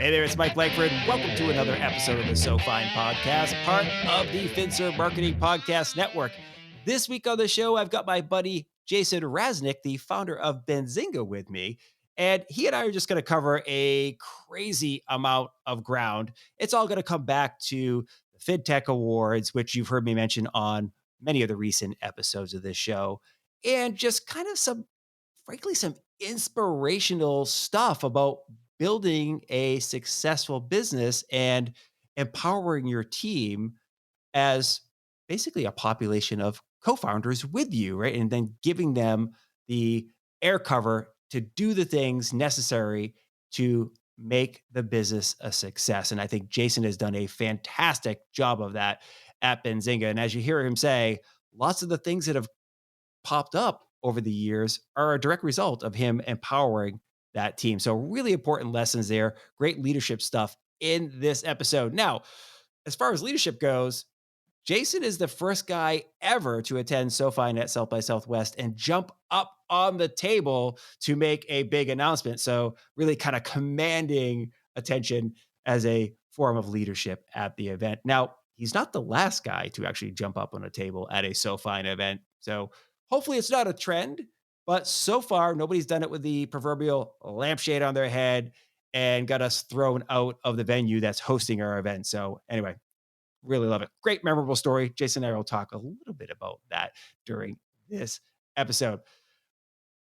Hey there, it's Mike Langford. Welcome to another episode of the SoFin Podcast, part of the Fintech Marketing Podcast Network. This week on the show, I've got my buddy Jason Rasnick, the founder of Benzinga, with me. And he and I are just going to cover a crazy amount of ground. It's all going to come back to the Fintech Awards, which you've heard me mention on many of the recent episodes of this show, and just kind of frankly, some inspirational stuff about building a successful business and empowering your team as basically a population of co-founders with you, right? And then giving them the air cover to do the things necessary to make the business a success. And I think Jason has done a fantastic job of that at Benzinga. And as you hear him say, lots of the things that have popped up over the years are a direct result of him empowering that team. So really important lessons there. Great leadership stuff in this episode. Now, as far as leadership goes, Jason is the first guy ever to attend SoFin at South by Southwest and jump up on the table to make a big announcement. So really kind of commanding attention as a form of leadership at the event. Now, he's not the last guy to actually jump up on a table at a SoFin event. So hopefully it's not a trend, but so far nobody's done it with the proverbial lampshade on their head and got us thrown out of the venue that's hosting our event. So anyway, really love it. Great, memorable story. Jason and I will talk a little bit about that during this episode.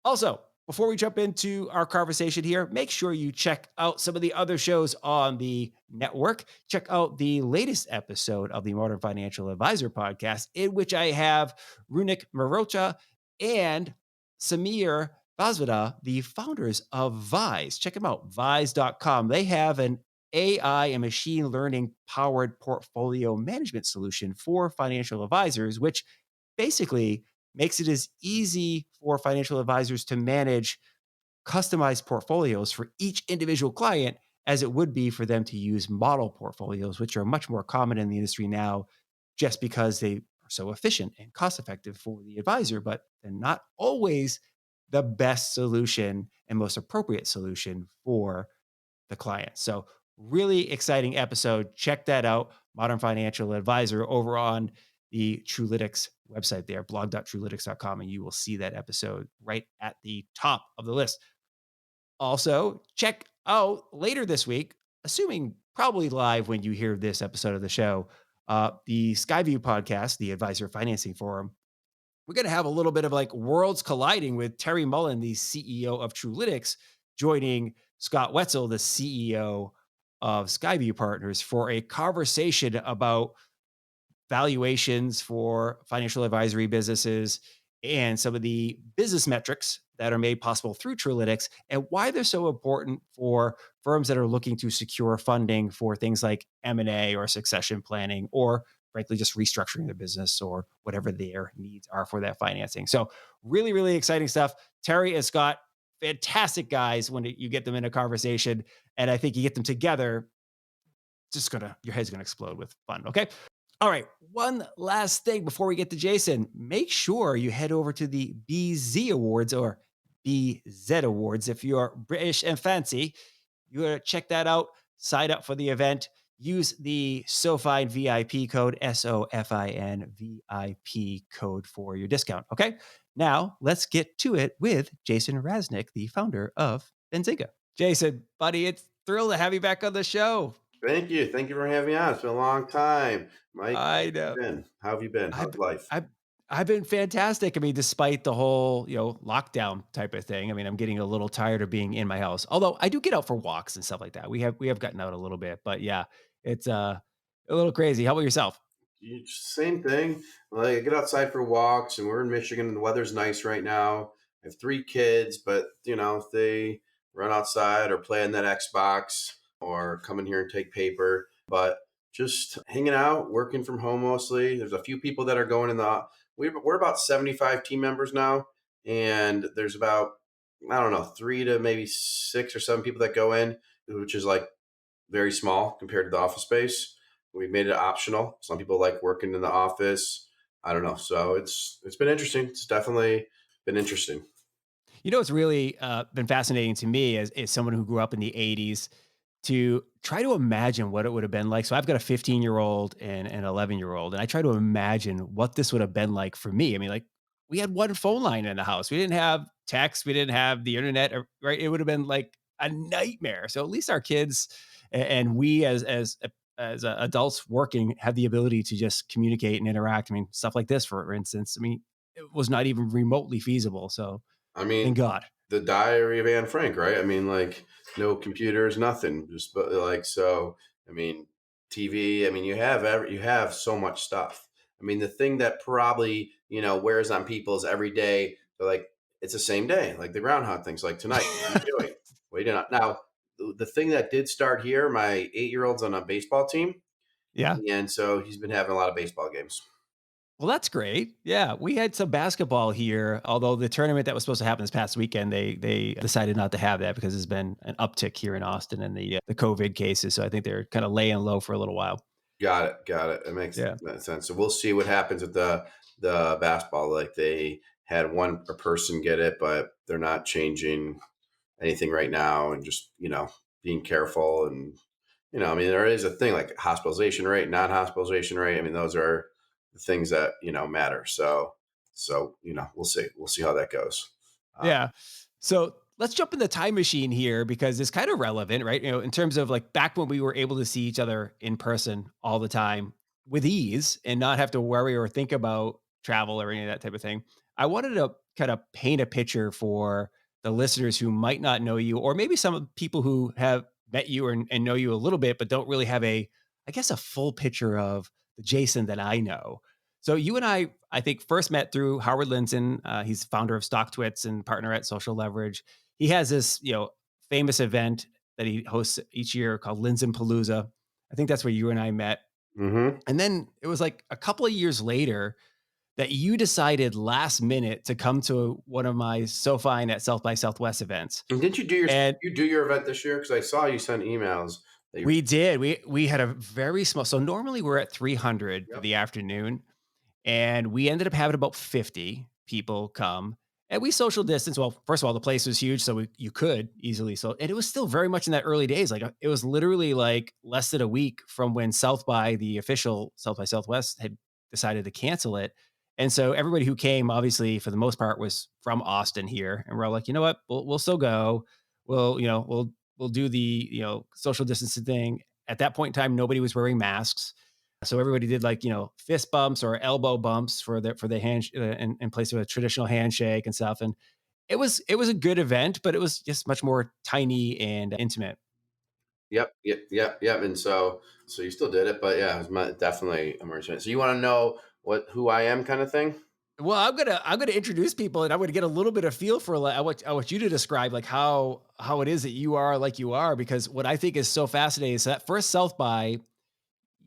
Also, before we jump into our conversation here, make sure you check out some of the other shows on the network. Check out the latest episode of the Modern Financial Advisor podcast, in which I have Rasnick Marocha and Samir Basvada, the founders of Vise. Check them out, vise.com. They have an AI and machine learning powered portfolio management solution for financial advisors, which basically makes it as easy for financial advisors to manage customized portfolios for each individual client as it would be for them to use model portfolios, which are much more common in the industry now just because they are so efficient and cost effective for the advisor, but they're not always the best solution and most appropriate solution for the client. So really exciting episode. Check that out. Modern Financial Advisor over on the Truelytics website there, blog.truelytics.com, and you will see that episode right at the top of the list. Also, check out later this week, assuming probably live when you hear this episode of the show, the Skyview podcast, the Advisor Financing Forum. We're going to have a little bit of like worlds colliding with Terry Mullen, the CEO of Truelytics, joining Scott Wetzel, the CEO of Skyview Partners, for a conversation about valuations for financial advisory businesses and some of the business metrics that are made possible through Truelytics and why they're so important for firms that are looking to secure funding for things like M&A or succession planning, or frankly, just restructuring their business or whatever their needs are for that financing. So really, really exciting stuff. Terry and Scott, fantastic guys when you get them in a conversation. And I think you get them together, your head's going to explode with fun. Okay. All right. One last thing before we get to Jason, make sure you head over to the BZ Awards or BZ Awards. If you're British and fancy, you got to check that out. Sign up for the event. Use the SoFin VIP code, SoFin VIP code for your discount. Okay. Now let's get to it with Jason Rasnick, the founder of Benzinga. Jason, buddy, it's thrilled to have you back on the show. Thank you. Thank you for having me on. It's been a long time. Mike, I know. how have you been? How's life? I've been fantastic. I mean, despite the whole, lockdown type of thing. I mean, I'm getting a little tired of being in my house. Although I do get out for walks and stuff like that. We have gotten out a little bit, but yeah, it's a little crazy. How about yourself? Same thing. Like I get outside for walks, and we're in Michigan, and the weather's nice right now. I have 3 kids, but they run outside or play on that Xbox or come in here and take paper. But just hanging out, working from home mostly. There's a few people that are going in the. We're about 75 team members now, and there's about, I don't know, 3 to maybe 6 or 7 people that go in, which is like very small compared to the office space. We made it optional. Some people like working in the office. I don't know. So it's been interesting. It's definitely been interesting. It's really been fascinating to me as someone who grew up in the 80s. to try to imagine what it would have been like. So I've got a 15-year-old and an 11-year-old, and I try to imagine what this would have been like for me. I mean, like we had one phone line in the house. We didn't have text. We didn't have the internet, right? It would have been like a nightmare. So at least our kids and we as adults working have the ability to just communicate and interact. I mean, stuff like this, for instance. I mean, it was not even remotely feasible. So I mean, thank God. the Diary of Anne Frank, right? I mean, like no computers, nothing. Just but like so. I mean, TV. I mean, you have so much stuff. I mean, the thing that probably wears on people's every day. They're like, it's the same day, like the groundhog things. Like tonight, what are you doing? Wait a now. The thing that did start here, my 8-year-old's on a baseball team, Yeah. and so he's been having a lot of baseball games. Well, that's great. Yeah, we had some basketball here, although the tournament that was supposed to happen this past weekend, they decided not to have that because there's been an uptick here in Austin in the COVID cases. So I think they're kind of laying low for a little while. Got it. Got it. It Yeah. makes sense. So we'll see what happens with the basketball. Like they had one a person get it, but they're not changing anything right now, and just being careful. And I mean, there is a thing like hospitalization rate, non-hospitalization rate. I mean, those are the things that matter. So we'll see how that goes. Uh, Yeah. So let's jump in the time machine here because it's kind of relevant, right? In terms of like back when we were able to see each other in person all the time with ease and not have to worry or think about travel or any of that type of thing. I wanted to kind of paint a picture for the listeners who might not know you, or maybe some people who have met you and know you a little bit, but don't really have I guess, a full picture of the Jason that I know. So you and I think, first met through Howard Linson. He's founder of StockTwits and partner at Social Leverage. He has this, famous event that he hosts each year called Linson Palooza. I think that's where you and I met. mm-hmm. And then it was like a couple of years later that you decided last minute to come to one of my SoFin at South by Southwest events. And didn't And you do your event this year? Because I saw you send emails that you. we did. We had a very small. So normally we're at 300 for Yep. the afternoon. And we ended up having about 50 people come. And we social distance. Well, first of all, the place was huge, so you could easily and it was still very much in that early days. Like it was literally like less than a week from when South by, the official South by Southwest, had decided to cancel it. And so everybody who came, obviously, for the most part, was from Austin here. And we're all like, you know what? We'll still go. We'll do the social distancing thing. At that point in time, nobody was wearing masks. So everybody did like, fist bumps or elbow bumps for the hand in place of a traditional handshake and stuff. And it was a good event, but it was just much more tiny and intimate. Yep, yep, yep, yep. And so you still did it, but yeah, it was definitely emergent. So you want to know who I am, kind of thing? Well, I'm gonna introduce people, and I'm gonna get a little bit of feel for like I want you to describe like how it is that you are like you are, because what I think is so fascinating is that first South by,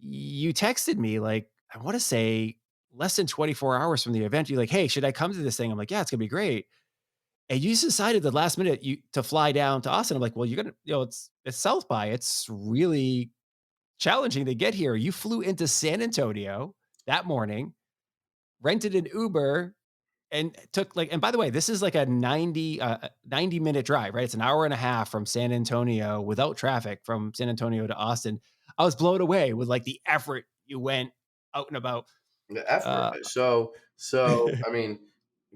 you texted me like, I want to say less than 24 hours from the event. You're like, hey, should I come to this thing? I'm like, yeah, it's gonna be great. And you just decided the last minute to fly down to Austin. I'm like, well, you're gonna, it's South by. It's really challenging to get here. You flew into San Antonio that morning, rented an Uber, and took like, and by the way, this is like a 90-minute drive, right? It's an hour and a half from San Antonio without traffic from San Antonio to Austin. I was blown away with like the effort you went out and about. The effort. Uh, So I mean,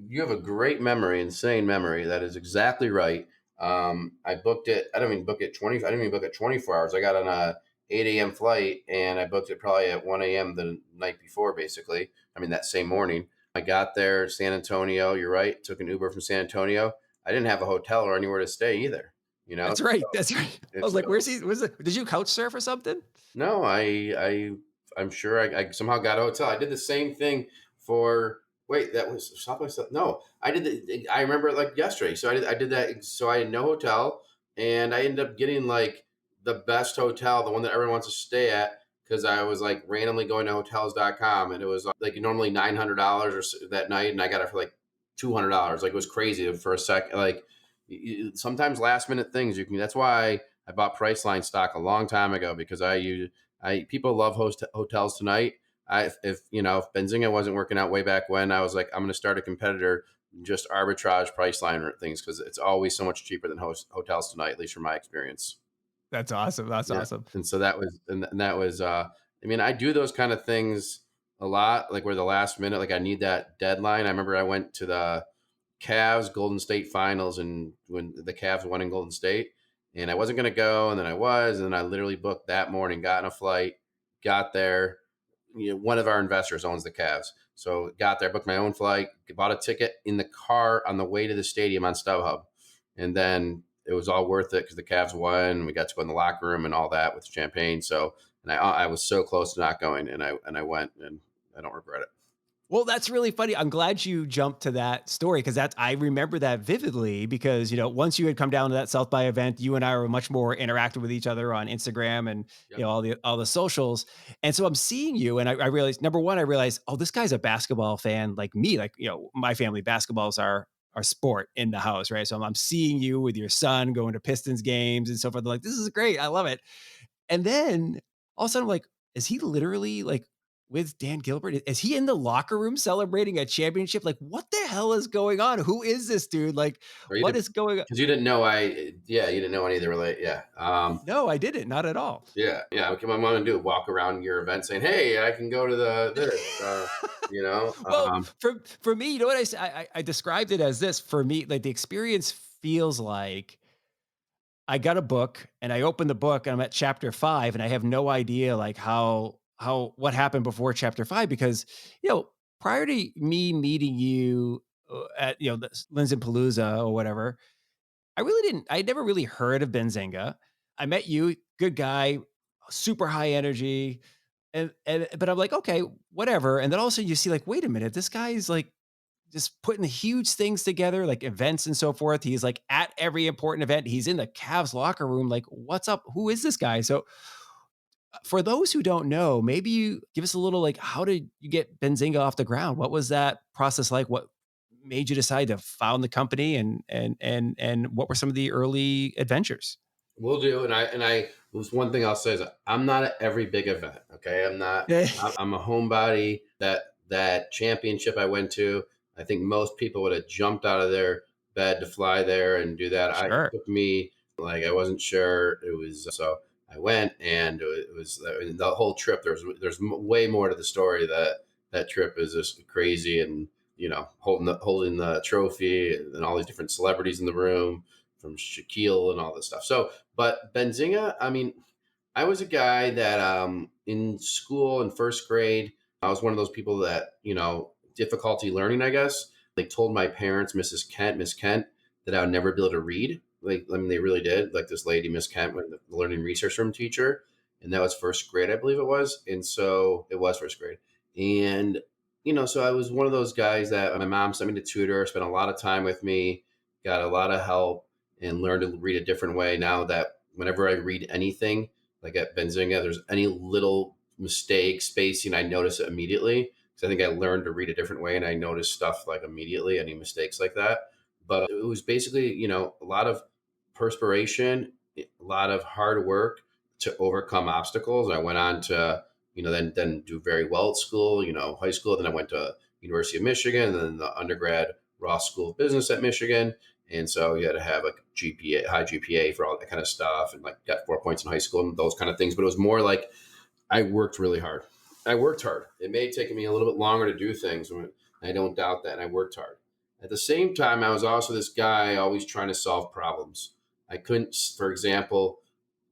you have a great memory, insane memory. That is exactly right. I booked it. I didn't even book it 20. I didn't even book it 24 hours. I got on a 8 a.m. flight, and I booked it probably at 1 a.m. the night before, basically. I mean, that same morning. I got there, San Antonio. You're right. Took an Uber from San Antonio. I didn't have a hotel or anywhere to stay either. that's right. That's right. I was It's like, where's he? Did you couch surf or something? no, I'm sure I somehow got a hotel. I did the same thing for. Wait, that was South by South. No, I did. I remember it like yesterday. So I did that. So I had no hotel, and I ended up getting like the best hotel, the one that everyone wants to stay at, because I was like randomly going to hotels.com, and it was like normally $900 that night, and I got it for like $200. Like it was crazy for a sec. Like sometimes last minute things you can. That's why I bought Priceline stock a long time ago, because I people love hotels tonight. If Benzinga wasn't working out way back when, I was like, I'm going to start a competitor, just arbitrage Priceline things, because it's always so much cheaper than hotels tonight, at least from my experience. That's awesome. That's Yeah. awesome. And so that was, I mean, I do those kind of things a lot, like where the last minute, like I need that deadline. I remember I went to the Cavs Golden State finals and when the Cavs won in Golden State and I wasn't going to go. And then I was, and then I literally booked that morning, got in a flight, got there. One of our investors owns the Cavs. So got there, booked my own flight, bought a ticket in the car on the way to the stadium on StubHub. And then it was all worth it because the Cavs won. We got to go in the locker room and all that with champagne. So, and I was so close to not going and I went and I don't regret it. Well, that's really funny. I'm glad you jumped to that story because that's I remember that vividly because once you had come down to that South by event, you and I were much more interactive with each other on Instagram and Yep. all the socials. And so I'm seeing you, and I realized number one, I realized oh, this guy's a basketball fan like me. Like my family basketball's our sport in the house, right? So I'm seeing you with your son going to Pistons games and so forth. Like this is great, I love it. And then all of a sudden, I'm like, is he literally like with Dan Gilbert? Is he in the locker room celebrating a championship? Like, what the hell is going on? Who is this dude? Like, Or you what did is going on? because you didn't know yeah, you didn't know any of the relate. Yeah. No, I didn't. Not at all. Yeah. Yeah. What my mom and do? Walk around your event saying, hey, I can go to this, you know? Well, for me, you know what I say? I described it as this. For me, like the experience feels like I got a book and I open the book and I'm at chapter 5 and I have no idea like how what happened before chapter 5 because prior to me meeting you at the Linz and Palooza or whatever, I never really heard of Benzinga. I met you, good guy, super high energy, and but I'm like, okay, whatever. And then all of a sudden you see like, wait a minute, this guy is like just putting huge things together, like events and so forth. He's like at every important event. He's in the Cavs locker room. Like, what's up? Who is this guy? So, for those who don't know, maybe you give us a little like, how did you get Benzinga off the ground? What was that process like? What made you decide to found the company, and what were some of the early adventures? Will do. And I was one thing I'll say is I'm not at every big event. Okay. I'm not, I'm a homebody. That championship I went to, I think most people would have jumped out of their bed to fly there and do that. It Sure. took me like, I wasn't sure it was, so I went and it was the whole trip. There's way more to the story that trip is just crazy and, holding the trophy and all these different celebrities in the room from Shaquille and all this stuff. So, but Benzinga, I mean, I was a guy that in school in first grade, I was one of those people that, difficulty learning, I guess. They told my parents, Miss Kent, that I would never be able to read. Like, I mean, they really did. Like this lady, Miss Kent, the learning research room teacher. And that was first grade, I believe it was. And so it was first grade. And, so I was one of those guys that my mom sent me to tutor, spent a lot of time with me, got a lot of help and learned to read a different way. Now that whenever I read anything, like at Benzinga, there's any little mistake, spacing, I notice it immediately. Because I think I learned to read a different way and I notice stuff like immediately, any mistakes like that. But it was basically, a lot of perspiration, a lot of hard work to overcome obstacles. I went on to, then do very well at school, high school. Then I went to University of Michigan and then the undergrad Ross School of Business at Michigan. And so you had to have a GPA, high GPA for all that kind of stuff and like got 4 points in high school and those kind of things. But it was more like I worked really hard. I worked hard. It may have taken me a little bit longer to do things. I don't doubt that. And I worked hard. At the same time, I was also this guy always trying to solve problems. I couldn't, for example,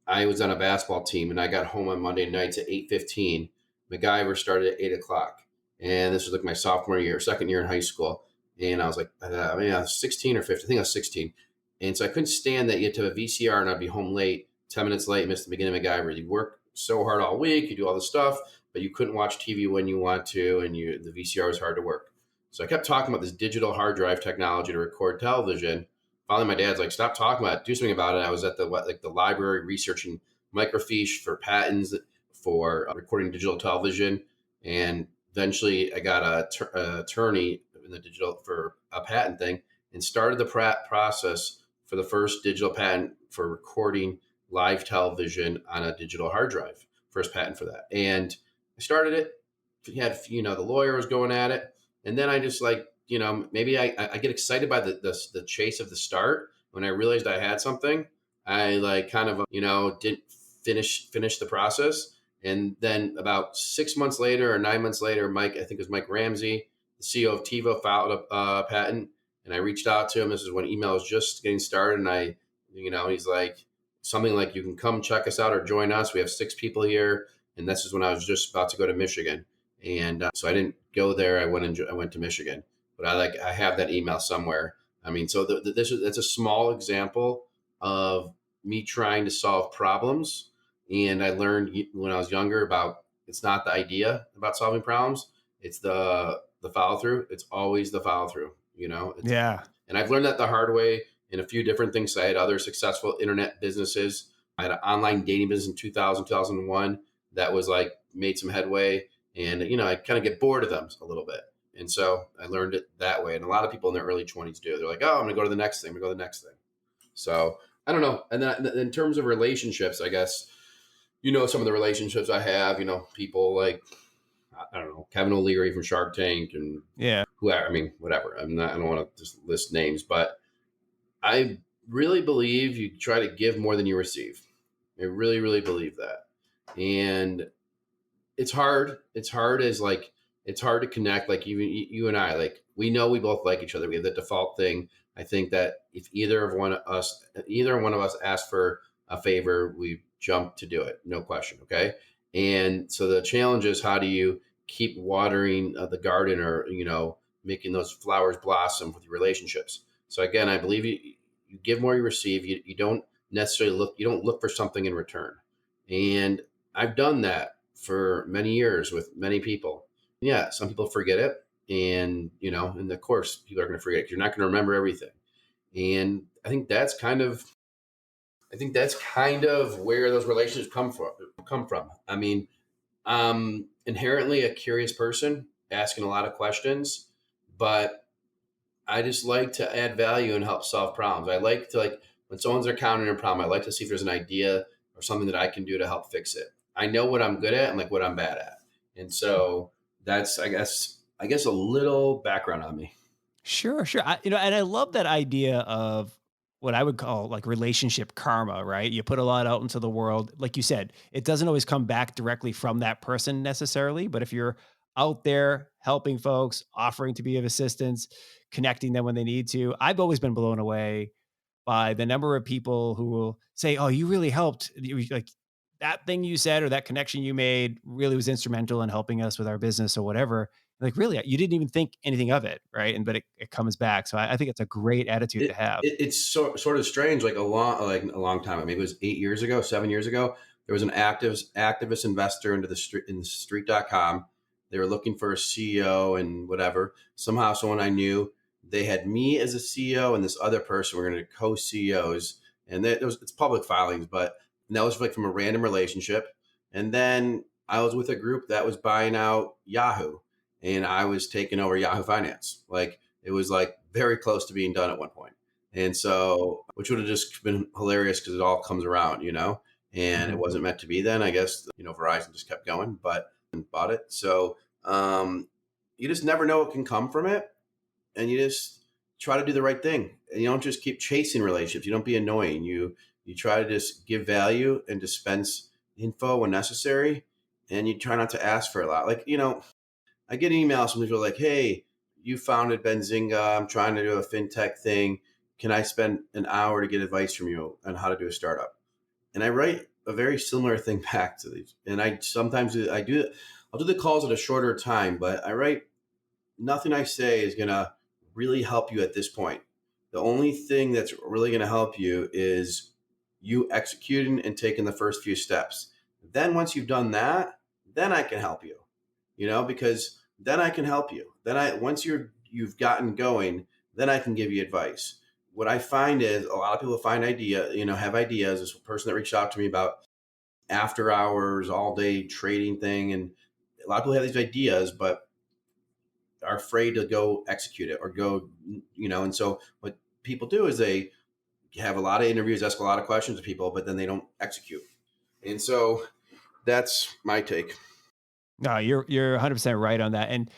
I was on a basketball team and I got home on Monday nights at 8:15. MacGyver started at 8 o'clock. And this was like my sophomore year, second year in high school. And I was like, I was 16 or 15. I think I was 16. And so I couldn't stand that you had to have a VCR and I'd be home late, 10 minutes late, missed the beginning of MacGyver. You work so hard all week, you do all this stuff, but you couldn't watch TV when you want to, and the VCR was hard to work. So I kept talking about this digital hard drive technology to record television. Finally, my dad's like, stop talking about it, do something about it. I was at the library researching microfiche for patents for recording digital television. And eventually I got an attorney in the digital for a patent thing and started the process for the first digital patent for recording live television on a digital hard drive. First patent for that. And I started it. He had, the lawyer was going at it. And then I just like, maybe I get excited by the chase of the start. When I realized I had something, I like kind of, didn't finish the process. And then about 6 months later or 9 months later, Mike, I think it was Mike Ramsey, the CEO of TiVo, filed a patent. And I reached out to him. This is when email was just getting started. And he's like, something like, you can come check us out or join us. We have 6 people here. And this is when I was just about to go to Michigan. And so I didn't go there. I went to Michigan, but I have that email somewhere. I mean, so that's a small example of me trying to solve problems. And I learned when I was younger about, it's not the idea about solving problems, it's the follow through. It's always the follow through. Yeah. And I've learned that the hard way in a few different things. I had other successful internet businesses. I had an online dating business in 2000, 2001 that was like made some headway. And, I kind of get bored of them a little bit. And so I learned it that way. And a lot of people in their early 20s do. They're like, oh, I'm going to go to the next thing. I'm going to go to the next thing. So I don't know. And then in terms of relationships, I guess, some of the relationships I have, people like, I don't know, Kevin O'Leary from Shark Tank and Yeah. whoever, I mean, whatever. I don't want to just list names, but I really believe you try to give more than you receive. I really, really believe that. And it's hard. It's hard it's hard to connect. Like even you and I, like we know we both like each other. We have the default thing. I think that if either one of us asks for a favor, we jump to do it. No question. Okay. And so the challenge is, how do you keep watering the garden, or, making those flowers blossom with your relationships? So again, I believe you give more you receive. You don't necessarily look for something in return. And I've done that for many years with many people. Yeah, some people forget it. And of course, people are going to forget it, 'cause you're not going to remember everything. And I think that's kind of where those relationships come from. I mean, I'm inherently a curious person, asking a lot of questions, but I just like to add value and help solve problems. I like to, like, when someone's encountering a problem, I like to see if there's an idea or something that I can do to help fix it. I know what I'm good at and like what I'm bad at. And so that's, I guess a little background on me. Sure, sure. And I love that idea of what I would call like relationship karma, right? You put a lot out into the world. Like you said, it doesn't always come back directly from that person necessarily, but if you're out there helping folks, offering to be of assistance, connecting them when they need to, I've always been blown away by the number of people who will say, "Oh, you really helped. Like that thing you said or that connection you made really was instrumental in helping us with our business or whatever." Like, really, you didn't even think anything of it, right? And but it comes back. So I think it's a great attitude to have. It's sort of strange. Like a long time, maybe it was 8 years ago, 7 years ago. There was an activist investor into the street in street.com. They were looking for a CEO and whatever. Somehow, someone I knew, they had me as a CEO and this other person were going to co-CEOs. And it's public filings, but and that was like from a random relationship. And then I was with a group that was buying out Yahoo, and I was taking over Yahoo Finance. Like, it was like very close to being done at one point. And so, which would have just been hilarious because it all comes around. And it Mhm. wasn't meant to be then, I guess, Verizon just kept going, but bought it. So, you just never know what can come from it. And you just try to do the right thing. And you don't just keep chasing relationships. You don't be annoying. You try to just give value and dispense info when necessary. And you try not to ask for a lot. Like, I get emails from people like, hey, you founded Benzinga. I'm trying to do a fintech thing. Can I spend an hour to get advice from you on how to do a startup? And I write a very similar thing back to these. And I sometimes I'll do the calls at a shorter time, but I write, nothing I say is going to really help you at this point. The only thing that's really going to help you is you executing and taking the first few steps. Then once you've done that, then I can help you, because then I can help you. Once you've gotten going, then I can give you advice. What I find is a lot of people have ideas. This person that reached out to me about after hours, all day trading thing. And a lot of people have these ideas, but are afraid to go execute it or and so what people do is they have a lot of interviews, ask a lot of questions to people, but then they don't execute. And so that's my take. No, you're 100% right on that. And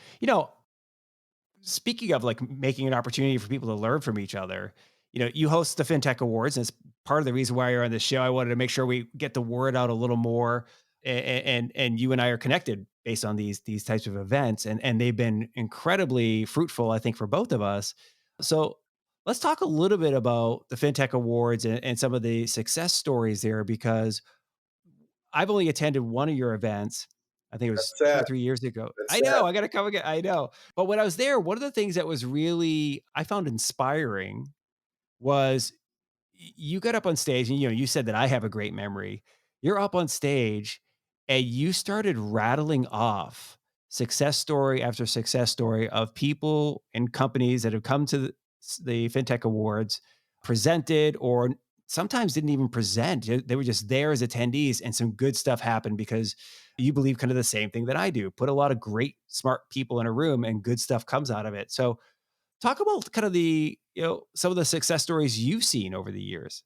speaking of like making an opportunity for people to learn from each other, you host the Fintech Awards, and it's part of the reason why you're on this show. I wanted to make sure we get the word out a little more, and you and I are connected based on these types of events, and they've been incredibly fruitful, I think, for both of us. So let's talk a little bit about the Fintech Awards and some of the success stories there, because I've only attended one of your events. I think it was That's 2 or sad. 3 years ago. That's I sad. know, I gotta come again. I know. But when I was there, one of the things that was really I found inspiring was you got up on stage and, you said that I have a great memory. You're up on stage and you started rattling off success story after success story of people and companies that have come to the Fintech Awards, presented, or sometimes didn't even present. They were just there as attendees, and some good stuff happened because you believe kind of the same thing that I do. Put a lot of great, smart people in a room and good stuff comes out of it. So talk about kind of some of the success stories you've seen over the years.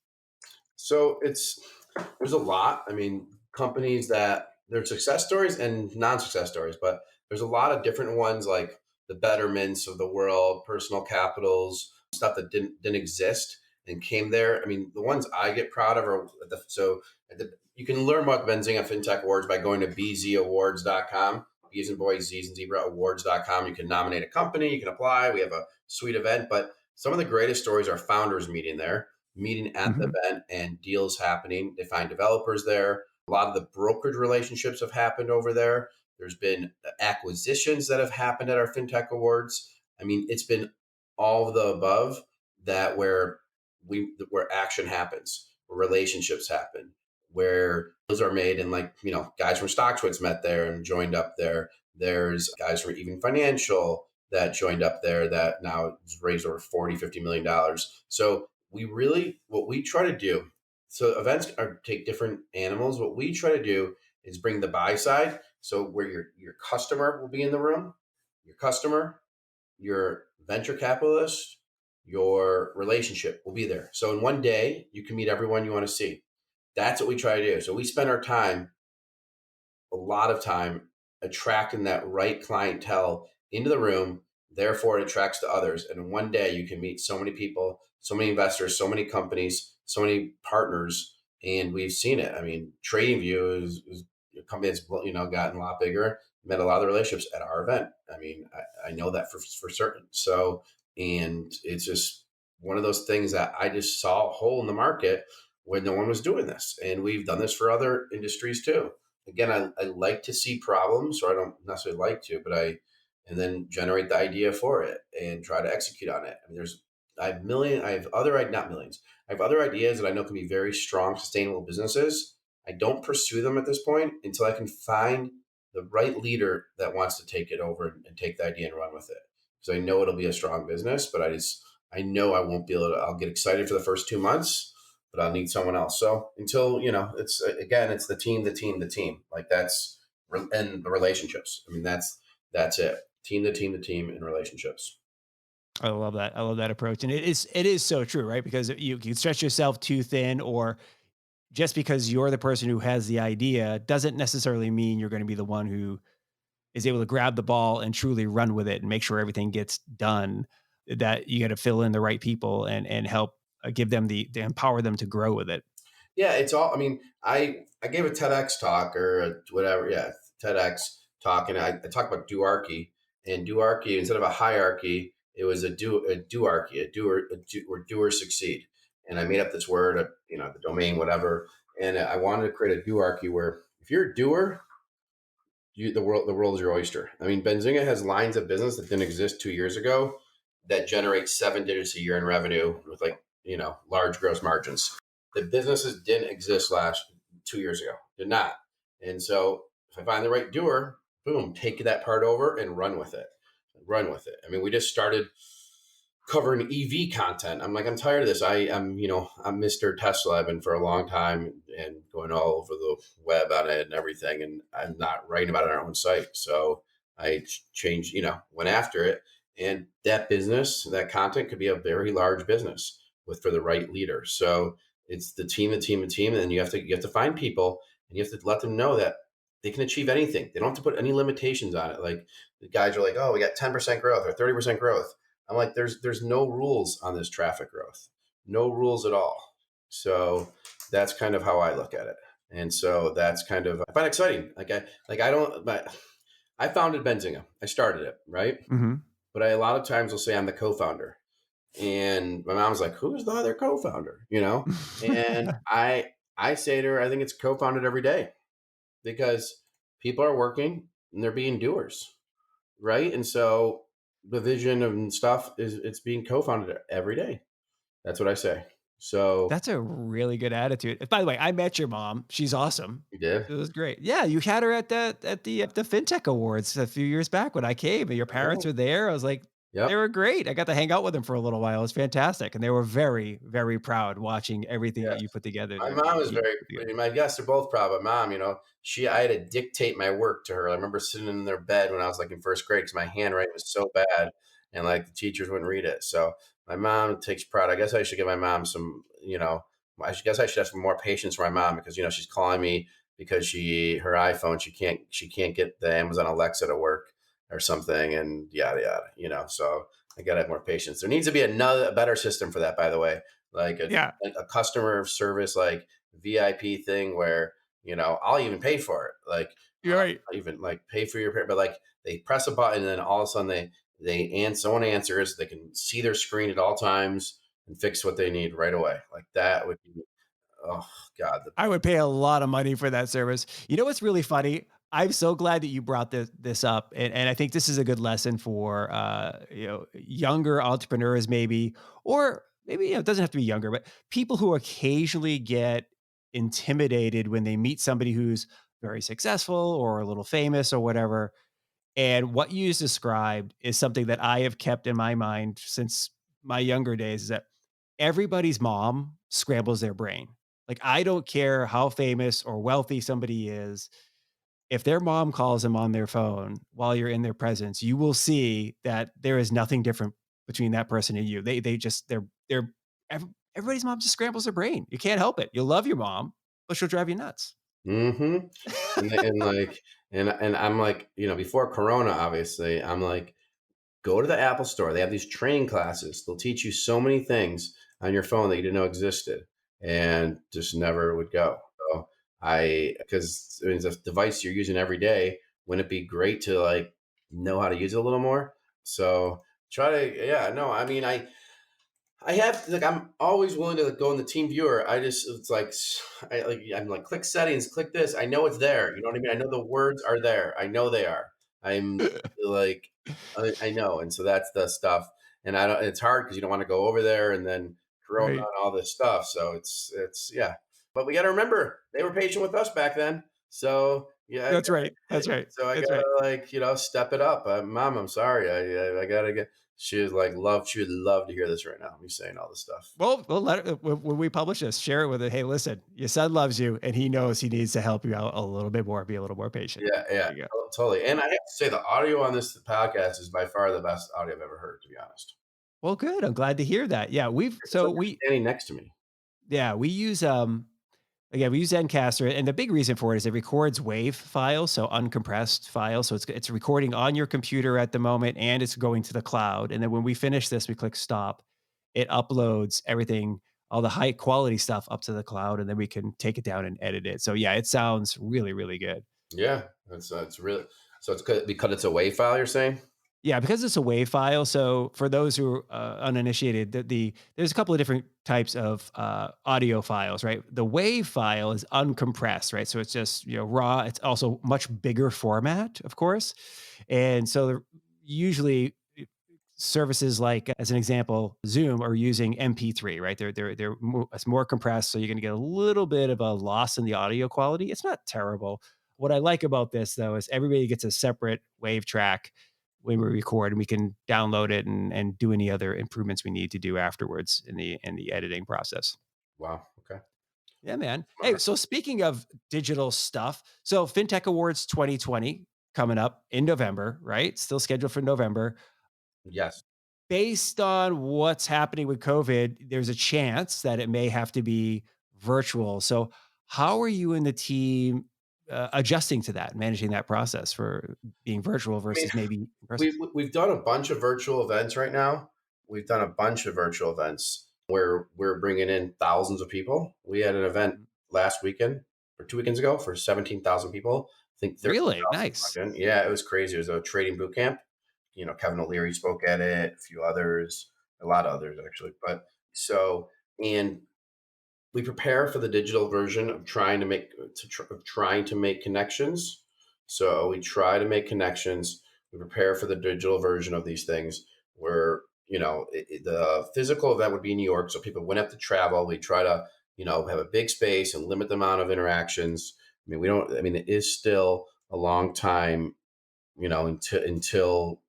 So there's a lot. I mean, companies that there's success stories and non-success stories, but there's a lot of different ones like the Betterments of the world, Personal Capitals, stuff that didn't exist and came there. I mean, the ones I get proud of are you can learn about the Benzinga FinTech Awards by going to bzawards.com. B's and boys, Z's and zebra awards.com. You can nominate a company, you can apply. We have a sweet event, but some of the greatest stories are founders meeting there, meeting at the Mhm. event, and deals happening. They find developers there. A lot of the brokerage relationships have happened over there. There's been acquisitions that have happened at our FinTech Awards. I mean, it's been all of the above that where action happens, where relationships happen, where deals are made, and guys from Stockswitz met there and joined up there. There's guys from Even Financial that joined up there that now has raised over 40-50 million dollars. So what we try to do, so events take different animals. What we try to do is bring the buy side. So where your customer will be in the room, your customer, your venture capitalist, your relationship will be there. So in one day, you can meet everyone you want to see. That's what we try to do. So we spend a lot of time attracting that right clientele into the room. Therefore, it attracts to others. And in one day, you can meet so many people, so many investors, so many companies, so many partners. And we've seen it. I mean, TradingView is a company that's gotten a lot bigger. Met a lot of the relationships at our event. I mean, I know that for certain. So, and it's just one of those things that I just saw a hole in the market when no one was doing this. And we've done this for other industries too. Again, I like to see problems, or I don't necessarily like to, but and then generate the idea for it and try to execute on it. I mean, I have other, not millions, I have other ideas that I know can be very strong, sustainable businesses. I don't pursue them at this point until I can find the right leader that wants to take it over and take the idea and run with it. Because I know it'll be a strong business, but I know I won't be able to, I'll get excited for the first 2 months, but I'll need someone else. So until, it's the team, the team, the team. Like and the relationships. I mean, that's it. Team, the team, the team, and relationships. I love that. I love that approach. And it is so true, right? Because you can stretch yourself too thin, or just because you're the person who has the idea doesn't necessarily mean you're going to be the one who is able to grab the ball and truly run with it and make sure everything gets done. That you got to fill in the right people and help give them the empower them to grow with it. Yeah, it's all. I mean, I gave a TEDx talk or whatever. Yeah, TEDx talk, and I talked about duarchy. And duarchy, instead of a hierarchy, it was a duarchy, where doers succeed. And I made up this word, the domain, whatever. And I wanted to create a duarchy where if you're a doer, the world is your oyster. I mean, Benzinga has lines of business that didn't exist 2 years ago that generate 7 digits a year in revenue with large gross margins. The businesses didn't exist last 2 years ago, did not. And so if I find the right doer, boom, take that part over and run with it. Run with it. I mean, we just started covering EV content. I'm like, I'm tired of this. I'm Mr. Tesla. I've been for a long time and going all over the web on it and everything. And I'm not writing about it on our own site. So I changed, went after it. And that business, that content could be a very large business for the right leader. So it's the team, the team, the team. And then you have to find people and you have to let them know that they can achieve anything. They don't have to put any limitations on it. Like the guys are like, oh, we got 10% growth or 30% growth. I'm like, there's no rules on this traffic growth. no rules at all. So that's kind of how I look at it. And so that's kind of I find exciting. I don't but I founded Benzinga. I started it, right? Hmm. But a lot of times will say I'm the co-founder. And my mom's like, "Who's the other co-founder?" And I say to her, I think it's co-founded every day because people are working and they're being doers, right? And so the vision and stuff is it's being co-founded every day. That's what I say. So That's a really good attitude. By the way, I met your mom. She's awesome. you did. It was great. Yeah, you had her at the Fintech Awards a few years back when I came, and your parents Oh, were there. I was like, they yep. were great. I got to hang out with them for a little while. It was fantastic, and they were very, very proud watching everything that Yes. you put together. My The mom is team very, put together. my guests are both proud, but mom, I had to dictate my work to her. I remember sitting in their bed when I was like in first grade because my handwriting was so bad and like the teachers wouldn't read it. So my mom takes pride. I guess I should give my mom guess I should have some more patience for my mom because, she's calling me because her iPhone, she can't get the Amazon Alexa to work or something and yada, yada, so I got to have more patience. There needs to be a better system for that, by the way, like Yeah, a customer service like VIP thing where I'll even pay for it. Like you're right. I'll even like pay for but like they press a button and then all of a sudden someone answers. They can see their screen at all times and fix what they need right away. Like that would be oh god. I would pay a lot of money for that service. You know what's really funny? I'm so glad that you brought this up, and I think this is a good lesson for younger entrepreneurs, maybe, or maybe it doesn't have to be younger, but people who occasionally get intimidated when they meet somebody who's very successful or a little famous or whatever. And what you just described is something that I have kept in my mind since my younger days. Is that everybody's mom scrambles their brain. Like, I don't care how famous or wealthy somebody is. If their mom calls them on their phone while you're in their presence, you will see that there is nothing different between that person and you. They just everybody's mom just scrambles their brain. You can't help it. You love your mom, but she'll drive you nuts. Mm-hmm. And like and I'm like, before Corona, obviously, I'm like, go to the Apple store. They have these training classes. They'll teach you so many things on your phone that you didn't know existed and just never would go. So because it's a device you're using every day, wouldn't it be great to like know how to use it a little more? So try to, yeah, no, I mean, I have like I'm always willing to go in the team viewer. It's like I'm like click settings, click this. I know it's there. You know what I mean? I know the words are there. I know they are. I'm like I know, and so that's the stuff. And I don't. It's hard because you don't want to go over there and then Corona Right. and all this stuff. So it's yeah. But we got to remember they were patient with us back then. So yeah, That's right. That's right. so I That's gotta right. like step it up. Mom, I'm sorry. I gotta get. She was like love. She would love to hear this right now. Me saying all this stuff. Well, we'll let it, when we publish this, share it with it. Hey, listen, your son loves you, and he knows he needs to help you out a little bit more. Be a little more patient. Yeah, yeah, There you go. totally. And I have to say, the audio on this podcast is by far the best audio I've ever heard. To be honest, Well, good. I'm glad to hear that. Yeah, it's like you're standing next to me. we use again, we use Zencaster, and the big reason for it is it records WAV files, so uncompressed files. So it's recording on your computer at the moment, and it's going to the cloud. And then when we finish this, we click stop. It uploads everything, all the high quality stuff up to the cloud, and then we can take it down and edit it. So yeah, it sounds really, really good. Yeah, it's really so it's good because it's a WAV file. You're saying? Yeah, because it's a WAV file. So for those who are uninitiated, there's a couple of different types of audio files, right? The WAV file is uncompressed, right? So it's just raw. It's also much bigger format, of course, and so usually services like, as an example, Zoom are using MP3, right? It's more compressed, so you're going to get a little bit of a loss in the audio quality. It's not terrible. What I like about this though is everybody gets a separate wave track when we record, and we can download it and do any other improvements we need to do afterwards in the editing process. Wow. Okay. Yeah, man. Hey, Smart. so speaking of digital stuff, so FinTech Awards 2020 coming up in November, right? Still scheduled for November. Yes. Based on what's happening with COVID, there's a chance that it may have to be virtual. So, how are you and the team adjusting to that, managing that process for being virtual I mean, versus maybe in person? we've done a bunch of virtual events right now. We've done a bunch of virtual events. where we're bringing in thousands of people. We had an event last weekend or 2 weekends ago for 17,000 people. I think Really 30,000 nice. walked in. Yeah, it was crazy. It was a trading boot camp. Kevin O'Leary spoke at it, a few others, a lot of others actually. But so, and we prepare for the digital version of trying to make connections. So we try to make connections. We prepare for the digital version of these things where the physical event would be in New York, so people wouldn't have to travel. We try to have a big space and limit the amount of interactions. I mean, we don't. I mean, it is still a long time, until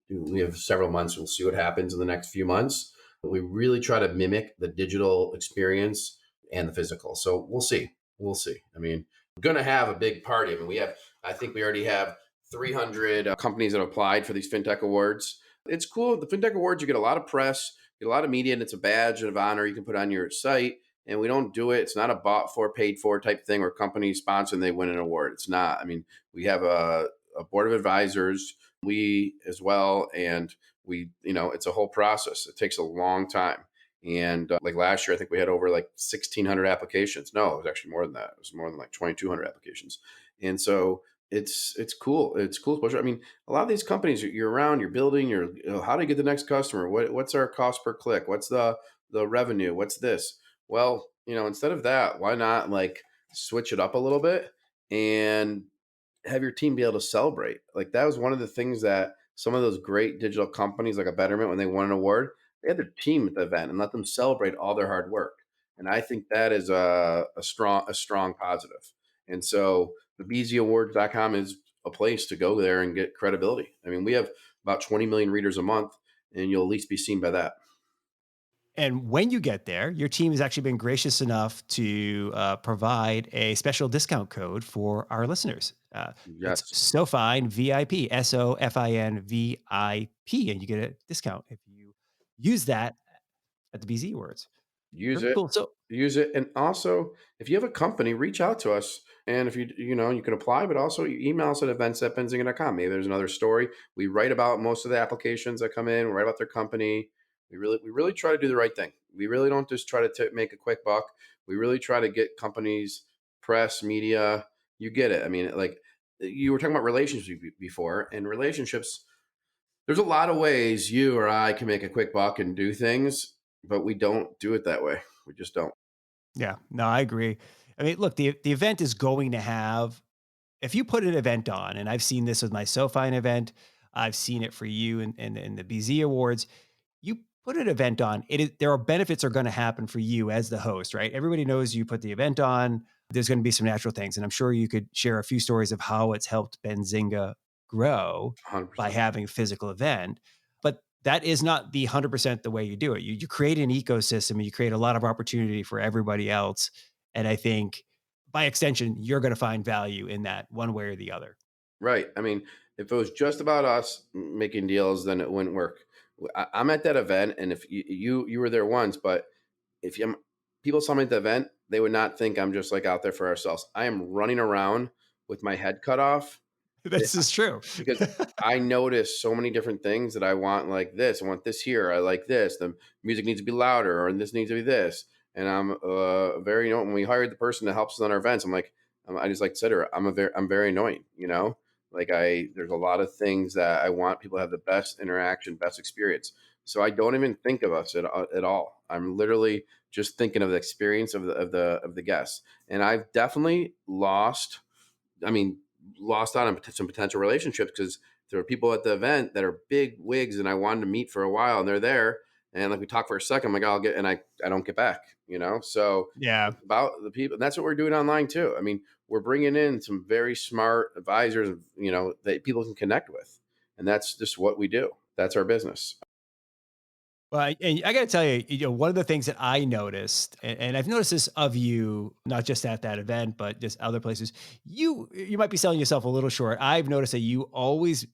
we have several months. We'll see what happens in the next few months. But we really try to mimic the digital experience and the physical. So we'll see. We'll see. I mean, we're going to have a big party. I mean, I think we already have 300 companies that have applied for these FinTech awards. It's cool. The FinTech awards, you get a lot of press, you get a lot of media, and it's a badge of honor you can put on your site. And we don't do it. It's not a bought for, paid for type thing where companies sponsor and they win an award. It's not. I mean, we have a board of advisors, we as well, and it's a whole process. It takes a long time. And like last year, I think we had over like 1,600 applications. No, it was actually more than that. It was more than like 2,200 applications. And so it's cool. It's cool exposure. I mean, a lot of these companies you're around, you're building, how do you get the next customer? What's our cost per click? What's the revenue? What's this? Well, instead of that, why not like switch it up a little bit and have your team be able to celebrate? Like that was one of the things that some of those great digital companies like a Betterment, when they won an award, they had their team at the event and let them celebrate all their hard work. And I think that is a strong positive. And so the bzawards.com is a place to go there and get credibility. I mean, we have about 20 million readers a month, and you'll at least be seen by that. And when you get there, your team has actually been gracious enough to provide a special discount code for our listeners. It's Yes. SoFin VIP, SoFin VIP, and you get a discount if you use that at the BZ Awards. Use Very it. cool. So Use it. And also, if you have a company, reach out to us. And if you can apply, but also you email us at events@benzinga.com. Maybe there's another story. We write about most of the applications that come in. We write about their company. We really try to do the right thing. We really don't just try to make a quick buck. We really try to get companies, press, media. You get it. I mean, like you were talking about relationships before, and relationships, there's a lot of ways you or I can make a quick buck and do things, but we don't do it that way. We just don't. yeah, no, I agree. I mean, look, the event is going to have, if you put an event on, and I've seen this with my SoFine event, I've seen it for you in the BZ Awards. You put an event on, there are benefits are going to happen for you as the host, right? Everybody knows you put the event on. There's going to be some natural things, and I'm sure you could share a few stories of how it's helped Benzinga grow by 100%. having a physical event. But that is not the 100% the way you do it. You create an ecosystem and you create a lot of opportunity for everybody else. And I think by extension, you're going to find value in that one way or the other. Right. I mean, if it was just about us making deals, then it wouldn't work. I'm at that event, and if you were there once, but if people saw me at the event, they would not think I'm just like out there for ourselves. I am running around with my head cut off. This is true. Because I notice so many different things that I want, like this. I want this here. I like this. The music needs to be louder, or this needs to be this. And I'm when we hired the person that helps us on our events, I just like to say to her, I'm very annoying. There's a lot of things that I want people to have the best interaction, best experience. So I don't even think of us at all. I'm literally just thinking of the experience of the guests. And I've definitely lost out on some potential relationships because there are people at the event that are big wigs and I wanted to meet for a while, and they're there. And like we talk for a second, I'm like, I'll get, and I don't get back, So Yeah. it's about the people. And that's what we're doing online too. I mean, we're bringing in some very smart advisors, that people can connect with. And that's just what we do. That's our business. Well, and I got to tell you, one of the things that I noticed, and I've noticed this of you, not just at that event, but just other places, you might be selling yourself a little short. I've noticed that you always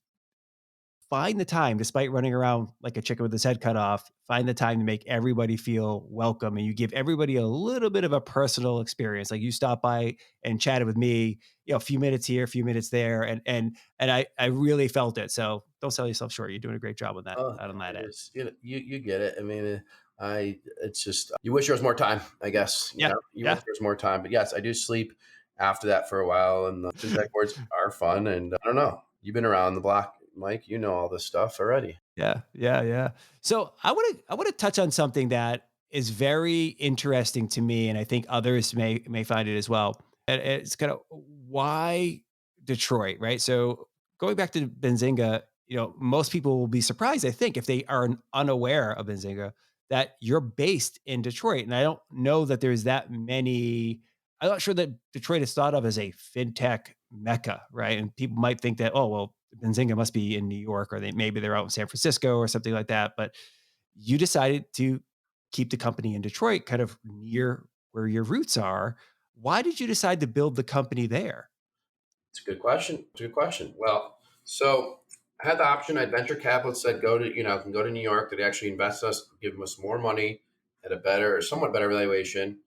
find the time, despite running around like a chicken with his head cut off, find the time to make everybody feel welcome. And you give everybody a little bit of a personal experience. Like you stopped by and chatted with me, a few minutes here, a few minutes there. And I really felt it. So don't sell yourself short. You're doing a great job on that, Oh, on that it end. is, you get it. I mean, It's just, you wish there was more time, I guess, Yeah. you wish Yeah. there was more time, but yes, I do sleep after that for a while, and the fintech boards are fun. And I don't know, you've been around the block, Mike, you know all this stuff already. Yeah, yeah, yeah. So I want to touch on something that is very interesting to me, and I think others may find it as well. And it's kind of why Detroit, right? So going back to Benzinga, most people will be surprised, I think, if they are unaware of Benzinga, that you're based in Detroit. And I don't know that there's that many. I'm not sure that Detroit is thought of as a fintech mecca, right? And people might think that, oh, well, Benzinga must be in New York, or maybe they're out in San Francisco or something like that. But you decided to keep the company in Detroit, kind of near where your roots are. Why did you decide to build the company there? It's a good question. It's a good question. Well, so I had the option. I had venture capitalists said go to, can go to New York, that actually invest us, give us more money at a better or somewhat better valuation.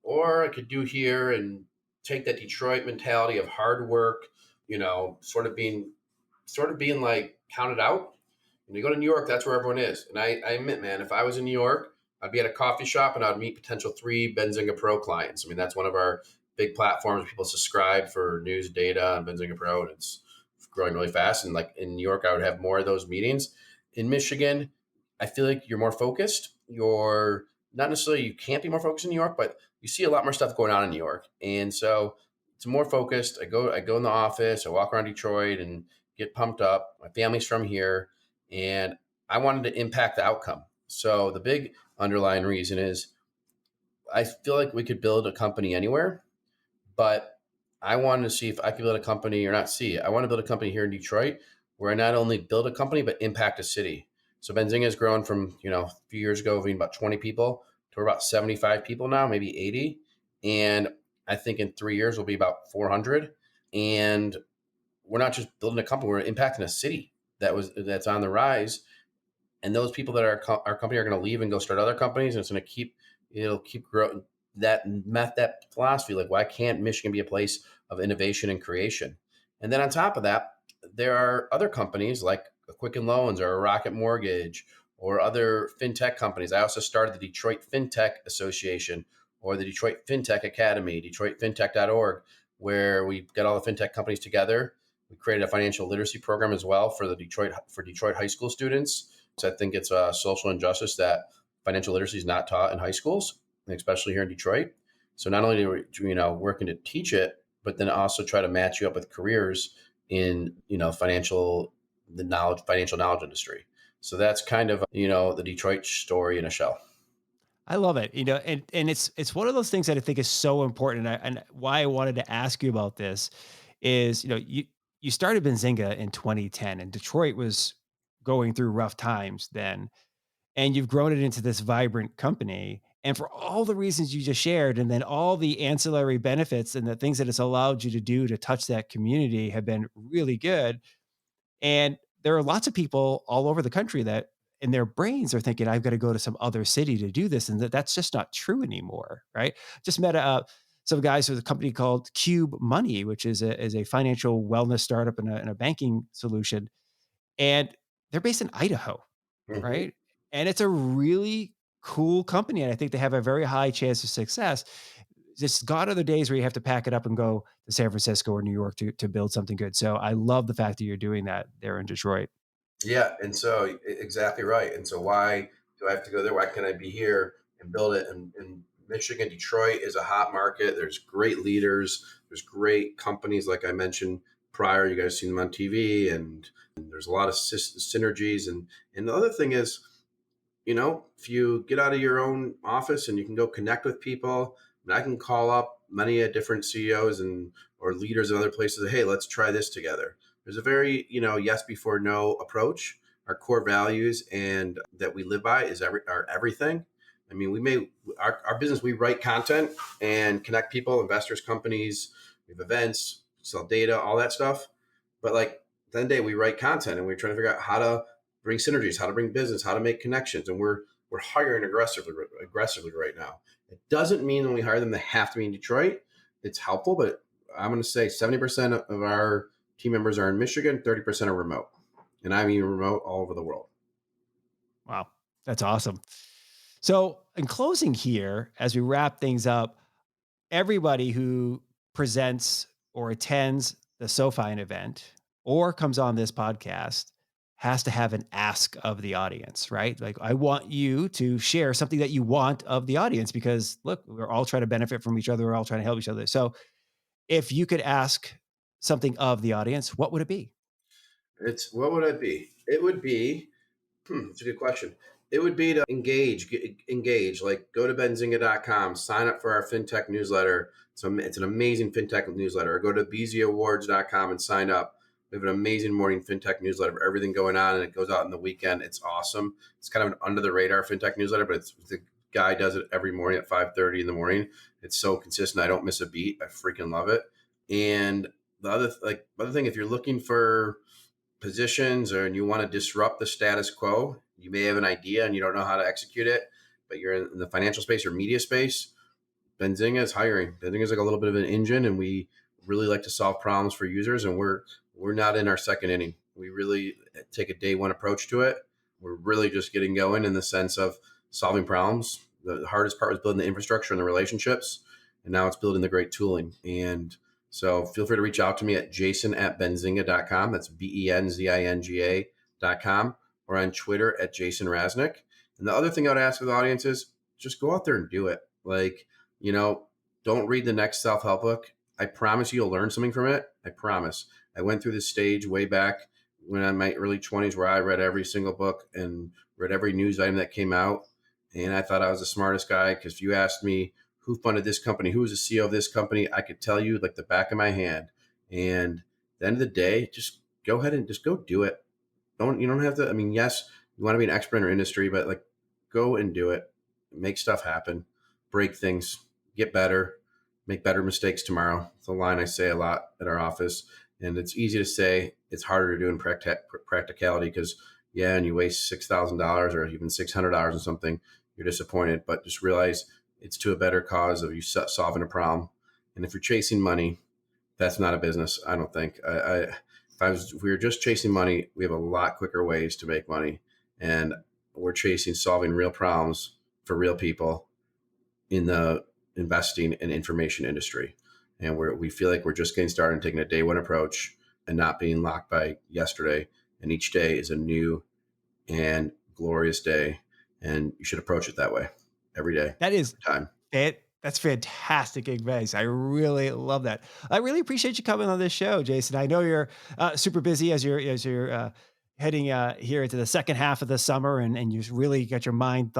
Or I could do here and take that Detroit mentality of hard work, sort of being like counted out. When you go to New York, that's where everyone is. And I admit, man, if I was in New York, I'd be at a coffee shop and I'd meet potential 3 Benzinga Pro clients. I mean, that's one of our big platforms. People subscribe for news, data on Benzinga Pro, and it's growing really fast. And like in New York, I would have more of those meetings. In Michigan, I feel like you're more focused. You're not necessarily, you can't be more focused in New York, but you see a lot more stuff going on in New York. And so it's more focused. I go in the office, I walk around Detroit and get pumped up. My family's from here, and I wanted to impact the outcome. So the big underlying reason is I feel like we could build a company anywhere, but I wanted to see if I could build a company, or not see. I want to build a company here in Detroit where I not only build a company but impact a city. So Benzinga has grown from a few years ago being about 20 people to we're about 75 people now, maybe 80, and I think in 3 years we'll be about 400. And we're not just building a company; we're impacting a city that's on the rise. And those people that are our company are going to leave and go start other companies, and it'll keep growing. That philosophy, like, why can't Michigan be a place of innovation and creation? And then on top of that, there are other companies like a Quicken Loans or a Rocket Mortgage or other fintech companies. I also started the Detroit Fintech Association or the Detroit Fintech Academy, detroitfintech.org, where we get all the fintech companies together. We created a financial literacy program as well for Detroit high school students. So I think it's a social injustice that financial literacy is not taught in high schools, especially here in Detroit. So not only do we, working to teach it, but then also try to match you up with careers in, financial knowledge industry. So that's kind of, the Detroit story in a shell. I love it. And it's one of those things that I think is so important. And why I wanted to ask you about this is, you started Benzinga in 2010, and Detroit was going through rough times then, and you've grown it into this vibrant company. And for all the reasons you just shared, and then all the ancillary benefits and the things that it's allowed you to do to touch that community have been really good. And there are lots of people all over the country that in their brains are thinking, I've got to go to some other city to do this. And that's just not true anymore. Right. Just met some guys with a company called Cube Money, which is a financial wellness startup and a banking solution. And they're based in Idaho. Mhm. Right. And it's a really cool company. And I think they have a very high chance of success. Just gone are the days where you have to pack it up and go to San Francisco or New York to build something good. So I love the fact that you're doing that there in Detroit. Yeah, and so exactly right. And so why do I have to go there? Why can't I be here and build it? And Michigan, Detroit is a hot market. There's great leaders. There's great companies, like I mentioned prior. You guys seen them on TV, and there's a lot of synergies. And the other thing is, if you get out of your own office and you can go connect with people, and I can call up many different CEOs and or leaders in other places. Hey, let's try this together. There's a very, yes before no approach. Our core values and that we live by is are everything. I mean, our business, we write content and connect people, investors, companies, we have events, sell data, all that stuff. But like at the end of the day, we write content and we're trying to figure out how to bring synergies, how to bring business, how to make connections. And we're hiring aggressively right now. It doesn't mean when we hire them they have to be in Detroit. It's helpful, but I'm going to say 70% of our team members are in Michigan, 30% are remote. And I mean remote all over the world. Wow. That's awesome. So, in closing here, as we wrap things up, everybody who presents or attends the SoFine event or comes on this podcast has to have an ask of the audience, right? Like, I want you to share something that you want of the audience because look, we're all trying to benefit from each other. We're all trying to help each other. So, if you could ask something of the audience, what would it be? It's what would it be? It would be it's a good question. It would be to engage. Like go to benzinga.com, sign up for our fintech newsletter. It's an amazing fintech newsletter. Or go to bzawards.com and sign up. We have an amazing morning fintech newsletter of everything going on, and it goes out in the weekend. It's awesome. It's kind of an under the radar fintech newsletter, but the guy does it every morning at 5:30 in the morning. It's so consistent. I don't miss a beat. I freaking love it. And the other thing, if you're looking for positions and you want to disrupt the status quo, you may have an idea and you don't know how to execute it, but you're in the financial space or media space, Benzinga is hiring. Benzinga is like a little bit of an engine, and we really like to solve problems for users. And we're not in our second inning. We really take a day one approach to it. We're really just getting going in the sense of solving problems. The hardest part was building the infrastructure and the relationships, and now it's building the great tooling. And so feel free to reach out to me at jason@benzinga.com. That's BENZINGA.com, or on Twitter at Jason Rasnick. And the other thing I'd ask of the audience is just go out there and do it. Like, don't read the next self-help book. I promise you'll learn something from it. I promise. I went through this stage way back when I'm in my early 20s where I read every single book and read every news item that came out. And I thought I was the smartest guy, because if you asked me who funded this company, who was the CEO of this company, I could tell you like the back of my hand. And at the end of the day, just go ahead and just go do it. You don't have to, yes, you want to be an expert in your industry, but like go and do it. Make stuff happen, break things, get better, make better mistakes tomorrow. It's a line I say a lot at our office, and it's easy to say. It's harder to do in practicality, because and you waste $6,000 or even $600 on something, you're disappointed. But just realize it's to a better cause of you solving a problem. And if you're chasing money, that's not a business, I don't think. If we were just chasing money, we have a lot quicker ways to make money. And we're chasing solving real problems for real people in the investing and information industry. And we feel like we're just getting started and taking a day one approach and not being locked by yesterday. And each day is a new and glorious day. And you should approach it that way every day. That is Time. it. That's fantastic advice. I really love that. I really appreciate you coming on this show, Jason. I know you're super busy as you're heading here into the second half of the summer, and you really got your mind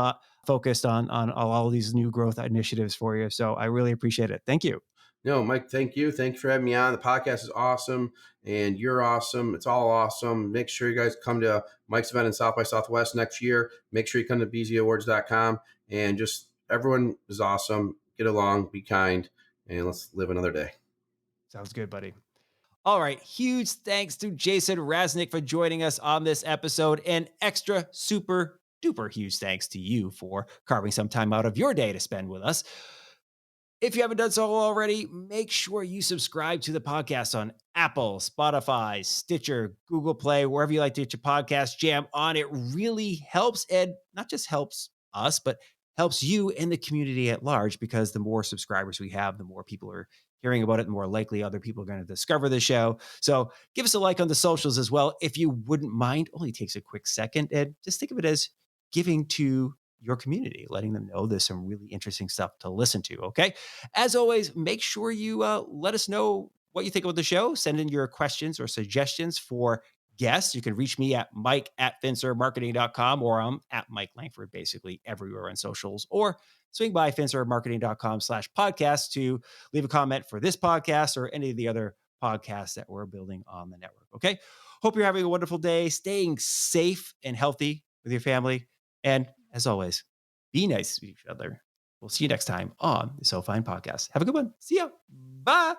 focused on all these new growth initiatives for you. So I really appreciate it. Thank you. No, Mike, thank you. Thank you for having me on. The podcast is awesome, and you're awesome. It's all awesome. Make sure you guys come to Mike's event in South by Southwest next year. Make sure you come to bzawards.com, and just everyone is awesome. Get along, be kind, and let's live another day. Sounds good, buddy. All right. Huge thanks to Jason Rasnick for joining us on this episode. And extra super duper huge thanks to you for carving some time out of your day to spend with us. If you haven't done so already, make sure you subscribe to the podcast on Apple, Spotify, Stitcher, Google Play, wherever you like to get your podcast. Jam on. It really helps, and not just helps us, but helps you and the community at large, because the more subscribers we have, the more people are hearing about it, the more likely other people are going to discover the show. So give us a like on the socials as well, if you wouldn't mind. Only takes a quick second, and just think of it as giving to your community, letting them know there's some really interesting stuff to listen to. Okay. As always, make sure you let us know what you think about the show. Send in your questions or suggestions for guests. You can reach me at mike@finservmarketing.com, or I'm at Mike Langford, basically everywhere on socials, or swing by finservmarketing.com/podcast to leave a comment for this podcast or any of the other podcasts that we're building on the network. Okay. Hope you're having a wonderful day, staying safe and healthy with your family. And as always, be nice to each other. We'll see you next time on the SoFin Podcast. Have a good one. See ya. Bye.